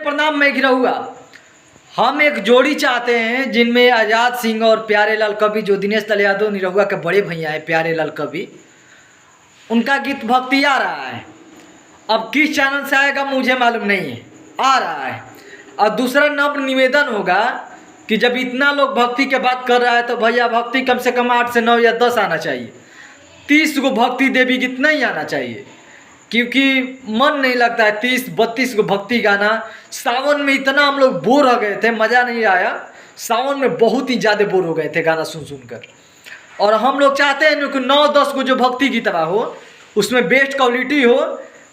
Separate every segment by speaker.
Speaker 1: प्रणाम, मैं गिरहुआ। हम एक जोड़ी चाहते हैं जिनमें आज़ाद सिंह और प्यारे लाल कवि, जो दिनेश लाल यादव निरहुआ के बड़े भैया हैं, प्यारे लाल कवि, उनका गीत भक्ति आ रहा है। अब किस चैनल से आएगा मुझे मालूम नहीं है, आ रहा है। और दूसरा नम्र निवेदन होगा कि जब इतना लोग भक्ति के बात कर रहा है तो भैया भक्ति कम से कम 8 से 9 या 10 आना चाहिए। 30 को भक्ति देवी गीत नहीं आना चाहिए, क्योंकि मन नहीं लगता है 30-32 को भक्ति गाना। सावन में इतना हम लोग बोर हो गए थे, मज़ा नहीं आया। सावन में बहुत ही ज़्यादा बोर हो गए थे गाना सुन कर। और हम लोग चाहते हैं कि 9-10 को जो भक्ति गीतवा हो उसमें बेस्ट क्वालिटी हो,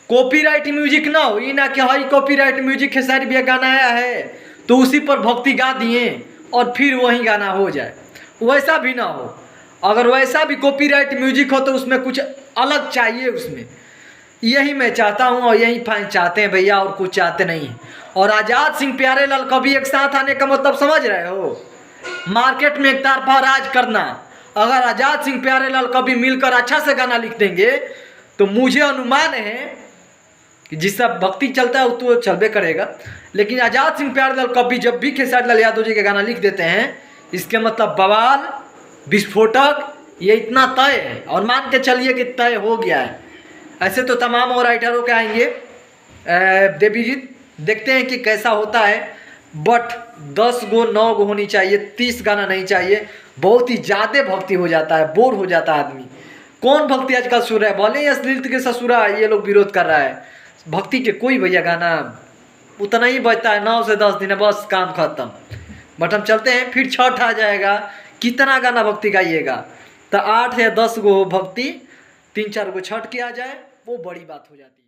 Speaker 1: कॉपीराइट म्यूजिक ना हो। ये ना कि हाई कॉपीराइट म्यूजिक के साथ भी गाना आया है तो उसी पर भक्ति गा दिए और फिर वही गाना हो जाए, वैसा भी ना हो। अगर वैसा भी कॉपीराइट म्यूजिक हो तो उसमें कुछ अलग चाहिए उसमें। यही मैं चाहता हूँ और यही फैन चाहते हैं भैया, और कुछ चाहते नहीं हैं। और आज़ाद सिंह प्यारे लाल कवि एक साथ आने का मतलब समझ रहे हो? मार्केट में एक तरफा राज करना। अगर आज़ाद सिंह प्यारे लाल कवि मिलकर अच्छा से गाना लिख देंगे तो मुझे अनुमान है कि जिसका भक्ति चलता है वो तो चलबे करेगा। लेकिन आज़ाद सिंह प्यारे लाल कवि जब भी खेसारी लाल यादव जी के गाना लिख देते हैं, इसके मतलब बवाल, विस्फोटक, ये इतना तय है। और मान के चलिए कि तय हो गया है। ऐसे तो तमाम और राइटरों के आएंगे देवी गीत, देखते हैं कि कैसा होता है। बट 10 गो 9 गो होनी चाहिए, 30 गाना नहीं चाहिए। बहुत ही ज़्यादा भक्ति हो जाता है, बोर हो जाता है आदमी। कौन भक्ति आजकल सुन रहा है? भले ही अश्लीलता के ससुरा ये लोग विरोध कर रहा है, भक्ति के कोई भैया गाना उतना ही बजता है। 9 से 10 दिन है, बस काम खत्म। बट हम चलते हैं, फिर छठ आ जाएगा, कितना गाना भक्ति गाइएगा? तो 8 या 10 गो भक्ति, 3-4 गो छठ किया जाए, वो बड़ी बात हो जाती है।